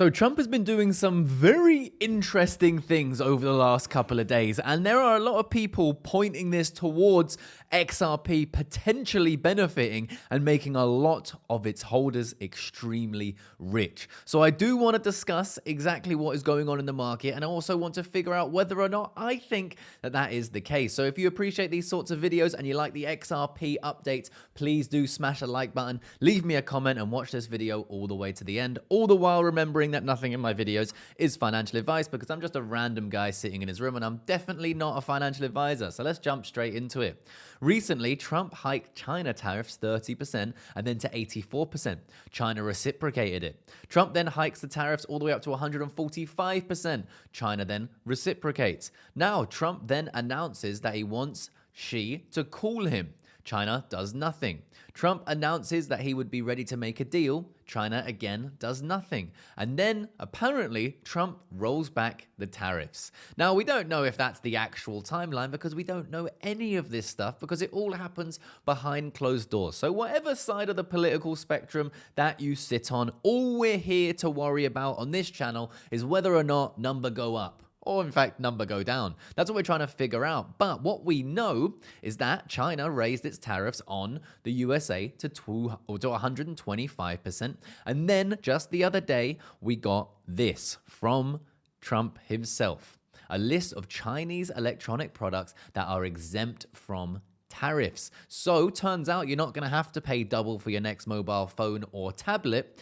So Trump has been doing some very interesting things over the last couple of days, and there are a lot of people pointing this towards XRP potentially benefiting and making a lot of its holders extremely rich. So I do want to discuss exactly what is going on in the market, and I also want to figure out whether or not I think that that is the case. So if you appreciate these sorts of videos and you like the XRP updates, please do smash the like button, leave me a comment, and watch this video all the way to the end, all the while remembering that nothing in my videos is financial advice, because I'm just a random guy sitting in his room and I'm definitely not a financial advisor. So let's jump straight into it. Recently, Trump hiked China tariffs 30% and then to 84%. China reciprocated it. Trump then hikes the tariffs all the way up to 145%. China then reciprocates. Now, Trump then announces that he wants Xi to call him. China does nothing. Trump announces that he would be ready to make a deal. China again does nothing. And then apparently Trump rolls back the tariffs. Now, we don't know if that's the actual timeline because we don't know any of this stuff because it all happens behind closed doors. So whatever side of the political spectrum that you sit on, all we're here to worry about on this channel is whether or not number go up, or in fact, number go down. That's what we're trying to figure out. But what we know is that China raised its tariffs on the USA to 125%. And then just the other day, we got this from Trump himself. A list of Chinese electronic products that are exempt from tariffs. So turns out you're not going to have to pay double for your next mobile phone or tablet.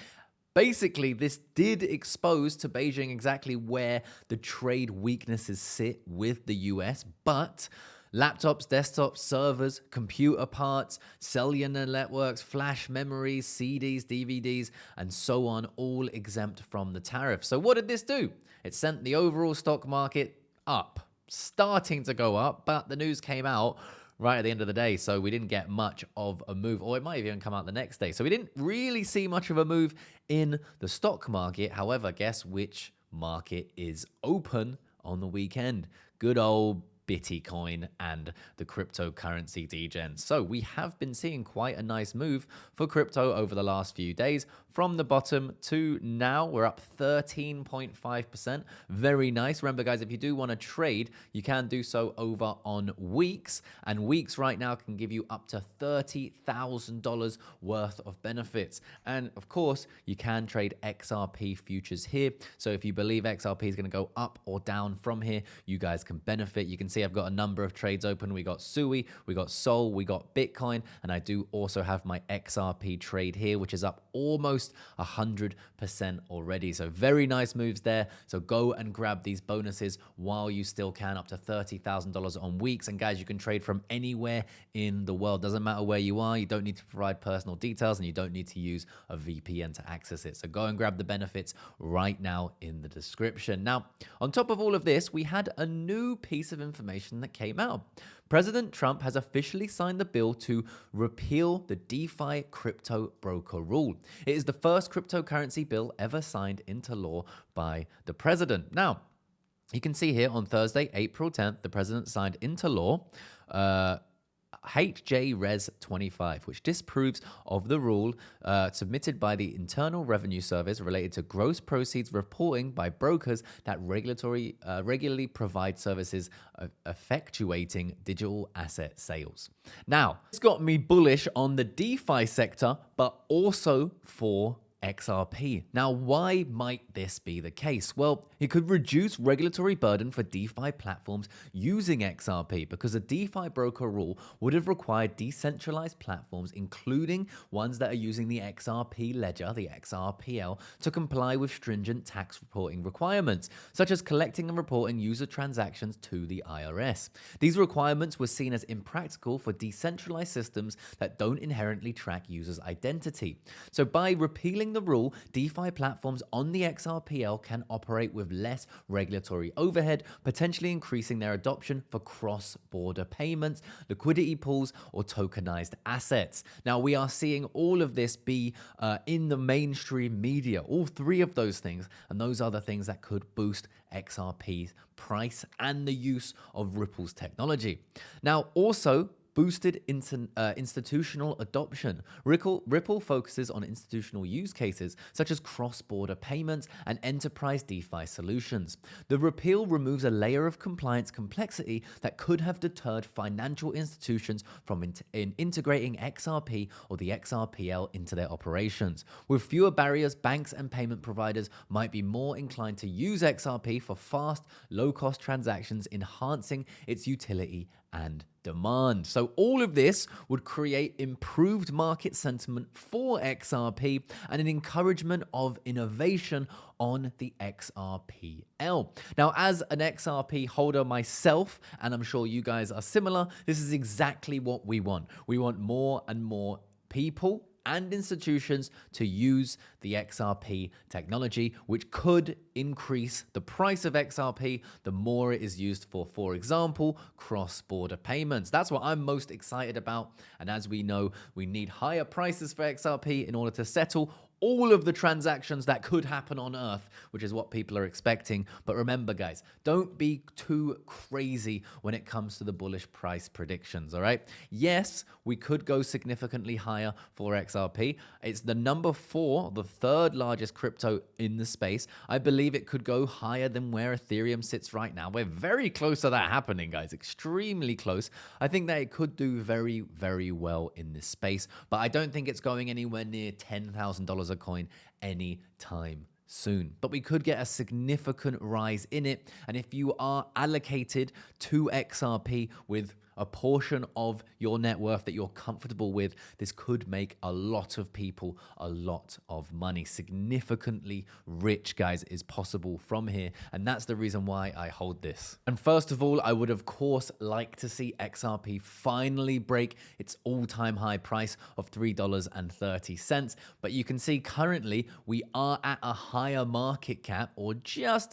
Basically, this did expose to Beijing exactly where the trade weaknesses sit with the US, but laptops, desktops, servers, computer parts, cellular networks, flash memories, CDs, DVDs, and so on, all exempt from the tariff. So what did this do? It sent the overall stock market up, starting to go up, but the news came out right at the end of the day, so we didn't get much of a move, or it might even come out the next day. So we didn't really see much of a move in the stock market. However, guess which market is open on the weekend? Good old Bitcoin and the cryptocurrency degen. So we have been seeing quite a nice move for crypto over the last few days. From the bottom to now, we're up 13.5%. Very nice. Remember, guys, if you do want to trade, you can do so over on weeks. And weeks right now can give you up to $30,000 worth of benefits. And of course, you can trade XRP futures here. So if you believe XRP is going to go up or down from here, you guys can benefit. You can see I've got a number of trades open. We got SUI, we got Sol, we got Bitcoin, and I do also have my XRP trade here, which is up almost 100% already. So very nice moves there. So go and grab these bonuses while you still can, up to $30,000 on weeks. And guys, you can trade from anywhere in the world. Doesn't matter where you are. You don't need to provide personal details and you don't need to use a VPN to access it. So go and grab the benefits right now in the description. Now, on top of all of this, we had a new piece of information that came out. President Trump has officially signed the bill to repeal the DeFi crypto broker rule. It is the first cryptocurrency bill ever signed into law by the president. Now, you can see here on Thursday, April 10th, the president signed into law HJ Res 25, which disapproves of the rule submitted by the Internal Revenue Service related to gross proceeds reporting by brokers that regularly provide services effectuating digital asset sales. Now, it's got me bullish on the DeFi sector, but also for XRP. Now, why might this be the case? Well, it could reduce regulatory burden for DeFi platforms using XRP, because a DeFi broker rule would have required decentralized platforms, including ones that are using the XRP ledger, the XRPL, to comply with stringent tax reporting requirements, such as collecting and reporting user transactions to the IRS. These requirements were seen as impractical for decentralized systems that don't inherently track users' identity. So by repealing the rule, DeFi platforms on the XRPL can operate with less regulatory overhead, potentially increasing their adoption for cross-border payments, liquidity pools, or tokenized assets. Now, we are seeing all of this be in the mainstream media, all three of those things, and those are the things that could boost XRP's price and the use of Ripple's technology. Now, also, boosted institutional adoption. Ripple focuses on institutional use cases such as cross-border payments and enterprise DeFi solutions. The repeal removes a layer of compliance complexity that could have deterred financial institutions from integrating XRP or the XRPL into their operations. With fewer barriers, banks and payment providers might be more inclined to use XRP for fast, low-cost transactions, enhancing its utility and demand. So all of this would create improved market sentiment for XRP and an encouragement of innovation on the XRPL. Now, as an XRP holder myself, and I'm sure you guys are similar, this is exactly what we want. We want more and more people and institutions to use the XRP technology, which could increase the price of XRP the more it is used for example, cross-border payments. That's what I'm most excited about. And as we know, we need higher prices for XRP in order to settle all of the transactions that could happen on Earth, which is what people are expecting. But remember, guys, don't be too crazy when it comes to the bullish price predictions, all right? Yes, we could go significantly higher for XRP. It's the number 4, the third largest crypto in the space. I believe it could go higher than where Ethereum sits right now. We're very close to that happening, guys, extremely close. I think that it could do very, very well in this space, but I don't think it's going anywhere near $10,000 a coin anytime soon. But we could get a significant rise in it. And if you are allocated to XRP with a portion of your net worth that you're comfortable with, this could make a lot of people a lot of money. Significantly rich, guys, is possible from here. And that's the reason why I hold this. And first of all, I would, of course, like to see XRP finally break its all-time high price of $3.30. But you can see currently we are at a higher market cap, or just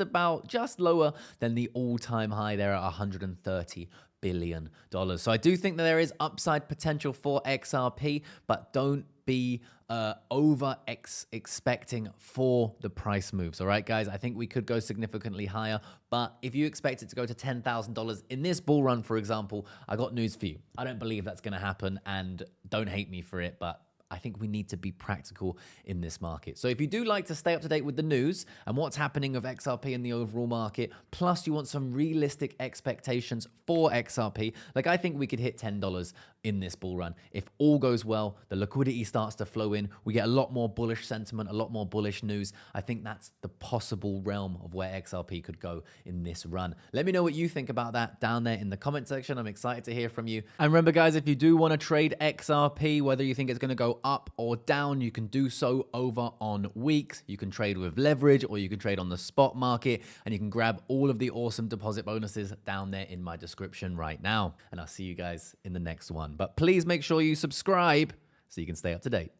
lower than the all-time high there at $130 billion. So I do think that there is upside potential for XRP, but don't be expecting for the price moves. All right, guys, I think we could go significantly higher, but if you expect it to go to $10,000 in this bull run, for example, I got news for you. I don't believe that's going to happen, and don't hate me for it, but I think we need to be practical in this market. So if you do like to stay up to date with the news and what's happening with XRP in the overall market, plus you want some realistic expectations for XRP, like I think we could hit $10 in this bull run. If all goes well, the liquidity starts to flow in, we get a lot more bullish sentiment, a lot more bullish news. I think that's the possible realm of where XRP could go in this run. Let me know what you think about that down there in the comment section. I'm excited to hear from you. And remember, guys, if you do want to trade XRP, whether you think it's going to go up or down, you can do so over on weeks. You can trade with leverage, or you can trade on the spot market, and you can grab all of the awesome deposit bonuses down there in my description right now. And I'll see you guys in the next one. But please make sure you subscribe so you can stay up to date.